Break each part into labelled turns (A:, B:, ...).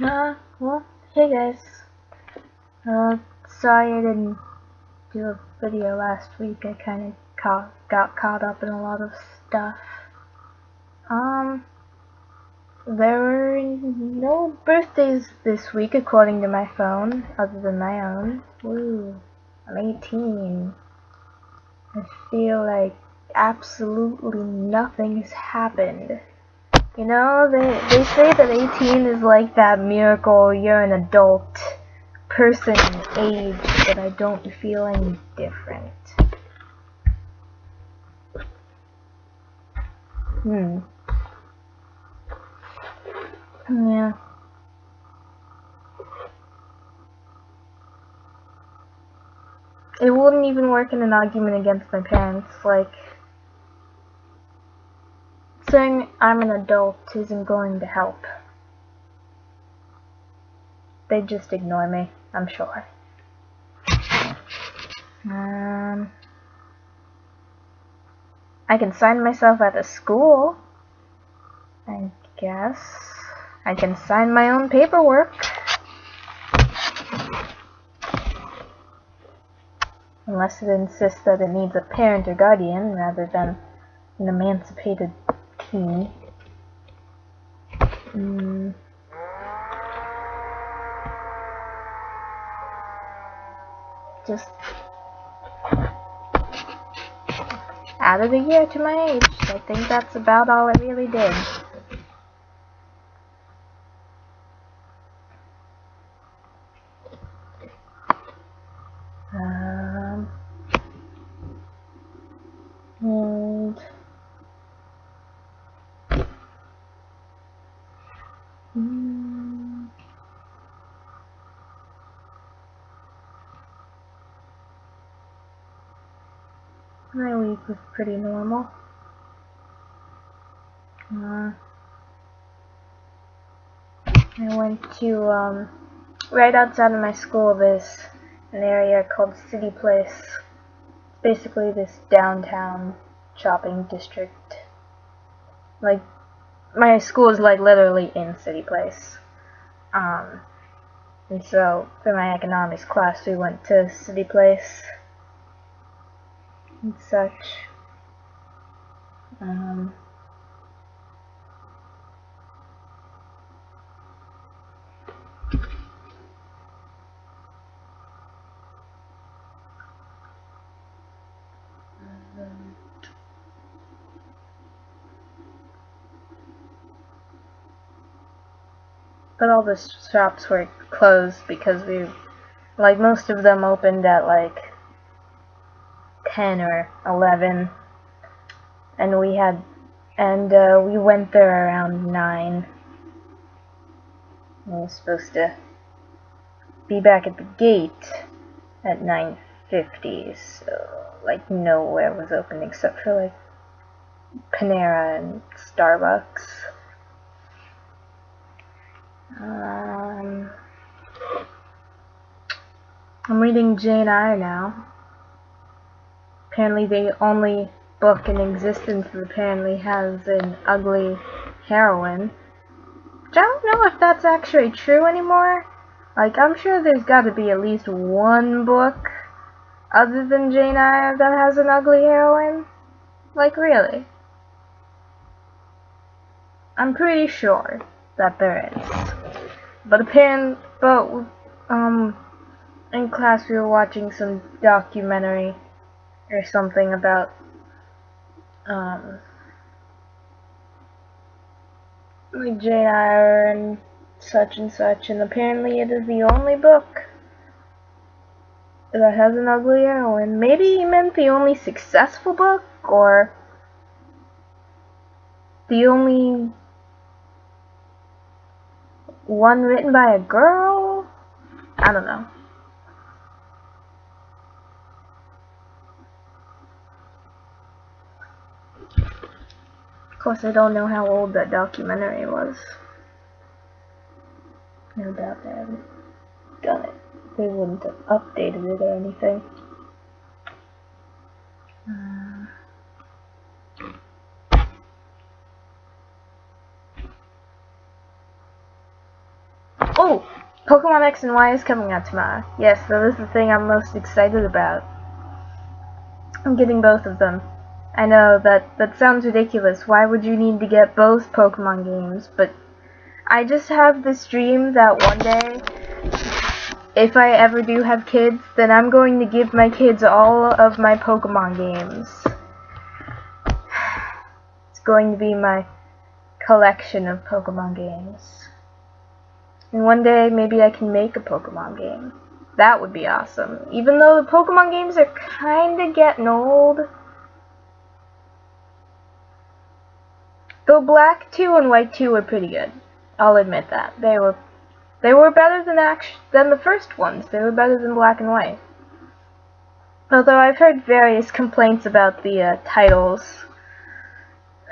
A: Well, hey guys. Sorry I didn't do a video last week. I kind of got caught up in a lot of stuff. There were no birthdays this week according to my phone, other than my own. Woo, I'm 18. I feel like absolutely nothing has happened. You know, they say that 18 is like that miracle you're an adult person age, but I don't feel any different. Yeah. It wouldn't even work in an argument against my parents. Like, saying I'm an adult isn't going to help. They just ignore me, I'm sure. I can sign myself out of school, I guess. I can sign my own paperwork. Unless it insists that it needs a parent or guardian rather than an emancipated teen. Just added a year to my age. I think that's about all I really did. My week was pretty normal. I went to, right outside of my school, there's an area called City Place. It's basically this downtown shopping district. Like, my school is like literally in City Place. And so for my economics class we went to City Place and such. But all the shops were closed because most of them opened at like 10 or 11, and we went there around 9. We were supposed to be back at the gate at 9:50, so like nowhere was open except for like Panera and Starbucks. I'm reading Jane Eyre now. Apparently the only book in existence that apparently has an ugly heroine. Which I don't know if that's actually true anymore. Like, I'm sure there's gotta be at least one book other than Jane Eyre that has an ugly heroine. Like, really. I'm pretty sure that there is. But in class we were watching some documentary or something about like Jane Eyre and such, and apparently it is the only book that has an ugly heroine. Maybe he meant the only successful book, or the only one written by a girl? I don't know. Of course, I don't know how old that documentary was. No doubt they haven't done it. They wouldn't have updated it or anything. Oh! Pokemon X and Y is coming out tomorrow. Yes, that is the thing I'm most excited about. I'm getting both of them. I know that sounds ridiculous. Why would you need to get both Pokemon games? But I just have this dream that one day, if I ever do have kids, then I'm going to give my kids all of my Pokemon games. It's going to be my collection of Pokemon games. And one day, maybe I can make a Pokemon game. That would be awesome. Even though the Pokemon games are kinda getting old. Though Black 2 and White 2 were pretty good. I'll admit that. They were better than the first ones. They were better than Black and White. Although I've heard various complaints about the titles.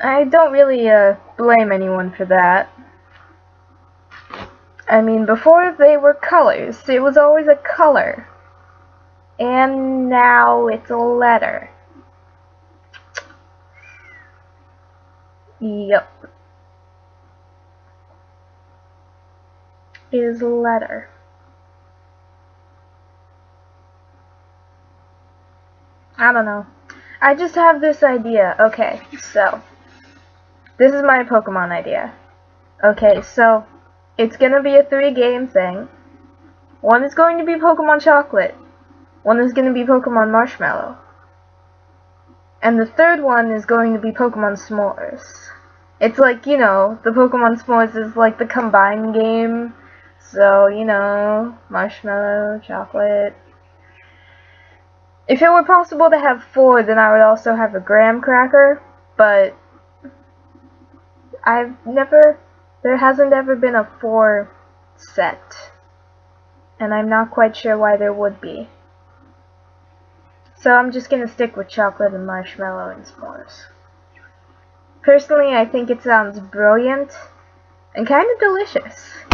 A: I don't really blame anyone for that. I mean, before they were colors, it was always a color. And now it's a letter. Yep. It is a letter. I don't know. I just have this idea. Okay, so this is my Pokemon idea. Okay, so it's gonna be a 3-game thing. One is going to be Pokemon Chocolate. One is gonna be Pokemon Marshmallow. And the third one is going to be Pokemon S'mores. It's like, you know, the Pokemon S'mores is like the combined game. So, you know, Marshmallow, Chocolate. If it were possible to have 4, then I would also have a graham cracker. But there hasn't ever been a 4 set, and I'm not quite sure why there would be. So I'm just gonna stick with chocolate and marshmallow and s'mores. Personally, I think it sounds brilliant and kind of delicious.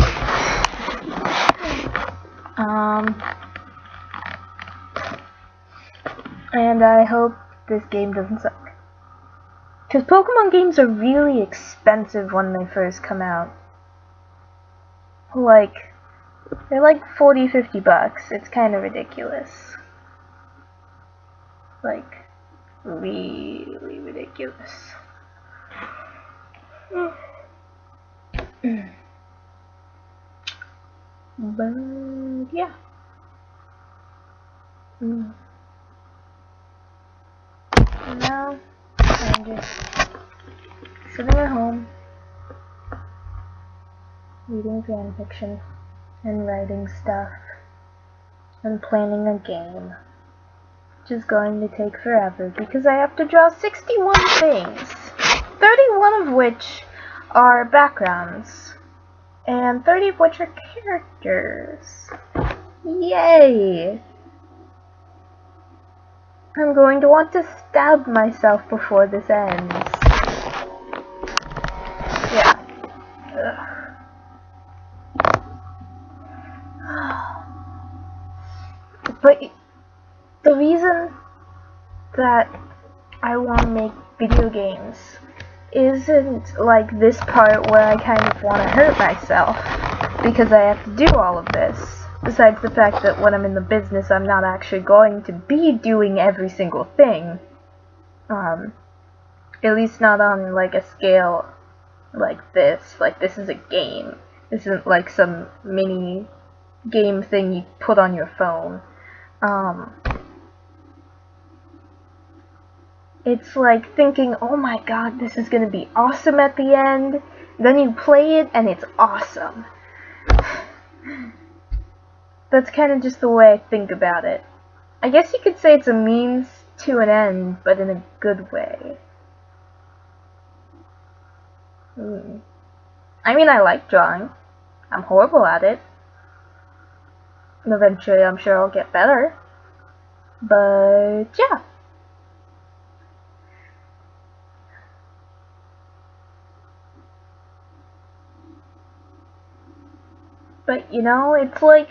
A: And I hope this game doesn't suck. Because Pokemon games are really expensive when they first come out. Like, they're like $40–50 bucks. It's kind of ridiculous. Like, really ridiculous. But, yeah. Now, I'm just sitting at home, reading fanfiction, and writing stuff, and planning a game, which is going to take forever because I have to draw 61 things, 31 of which are backgrounds, and 30 of which are characters. Yay! I'm going to want to stab myself before this ends. Yeah. But the reason that I want to make video games isn't like this part where I kind of want to hurt myself because I have to do all of this. Besides the fact that when I'm in the business, I'm not actually going to be doing every single thing. At least not on like a scale like this. Like, this is a game. This isn't like some mini game thing you put on your phone. It's like thinking, oh my god, this is gonna be awesome at the end. Then you play it and it's awesome. That's kind of just the way I think about it. I guess you could say it's a means to an end, but in a good way. I mean, I like drawing. I'm horrible at it. And eventually, I'm sure I'll get better. But, yeah. But, you know, it's like,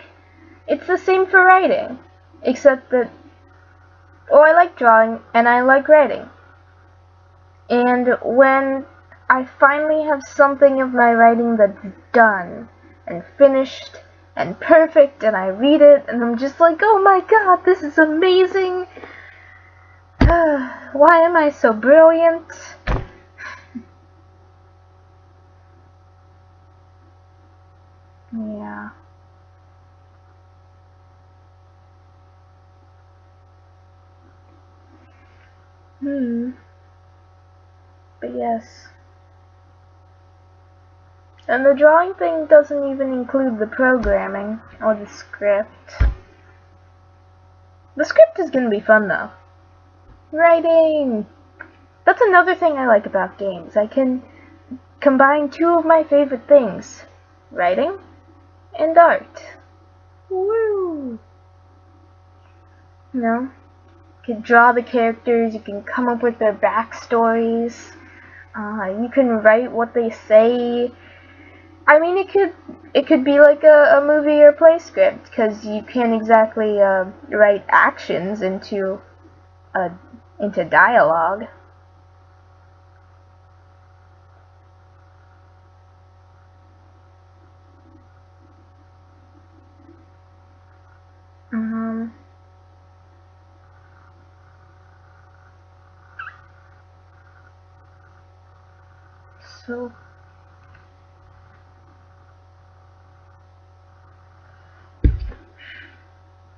A: it's the same for writing, except that, I like drawing and I like writing. And when I finally have something of my writing that's done and finished and perfect, and I read it and I'm just like, oh my god, this is amazing. Why am I so brilliant? Yeah. But yes. And the drawing thing doesn't even include the programming or the script. The script is gonna be fun though. Writing! That's another thing I like about games. I can combine two of my favorite things. Writing and art. Woo! You know? You can draw the characters, you can come up with their backstories. You can write what they say. I mean, it could be like a movie or play script, because you can't exactly write actions into dialogue. So.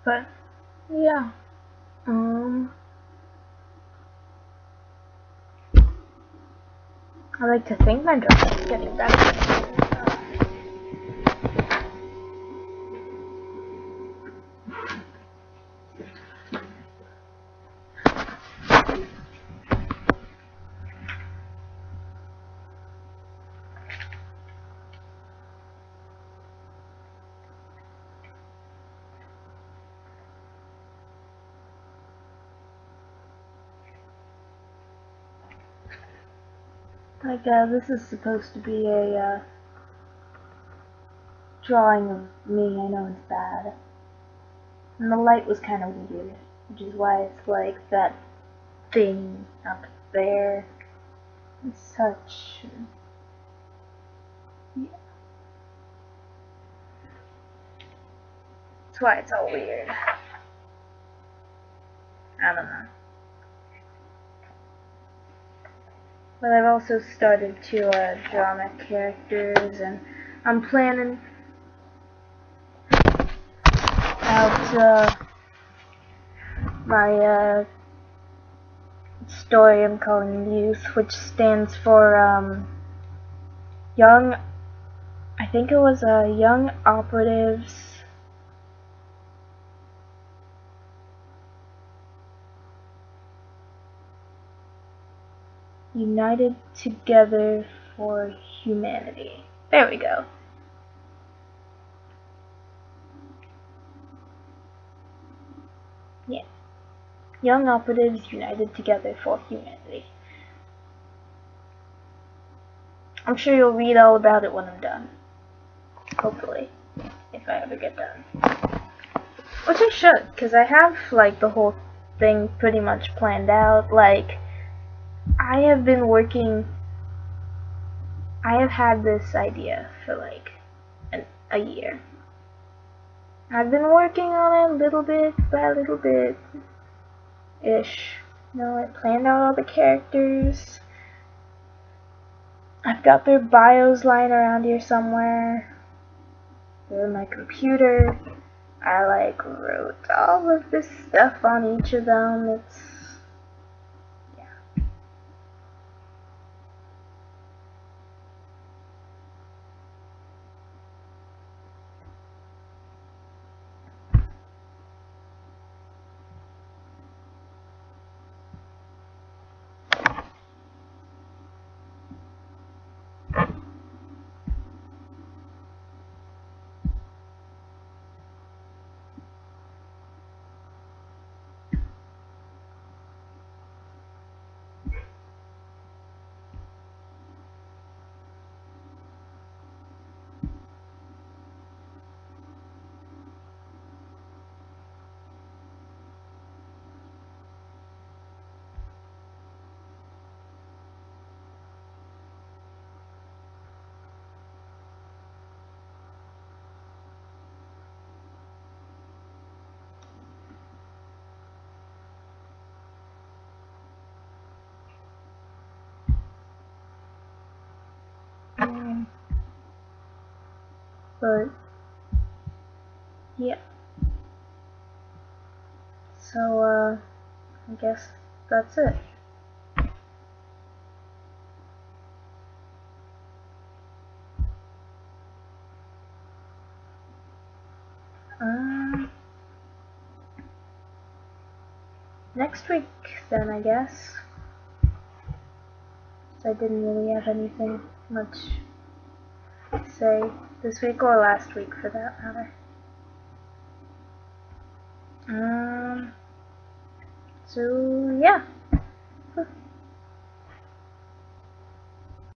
A: But yeah, I like to think my drawing is getting better. Like, this is supposed to be a drawing of me. I know it's bad. And the light was kind of weird, which is why it's like that thing up there. It's such. Yeah. That's why it's all weird. I don't know. But I've also started to draw my characters, and I'm planning out my story I'm calling Youth, which stands for young. I think it was Young Operatives. United Together for Humanity. There we go. Yeah. Young Operatives United Together for Humanity. I'm sure you'll read all about it when I'm done. Hopefully. If I ever get done. Which I should, because I have, like, the whole thing pretty much planned out. Like, I have been working. I have had this idea for, like, a year. I've been working on it little bit by little bit. Ish. You know, I planned out all the characters. I've got their bios lying around here somewhere. They're in my computer. I like wrote all of this stuff on each of them. It's But yeah. So I guess that's it. Next week then, I guess. So I didn't really have anything much to say this week or last week for that matter. So yeah.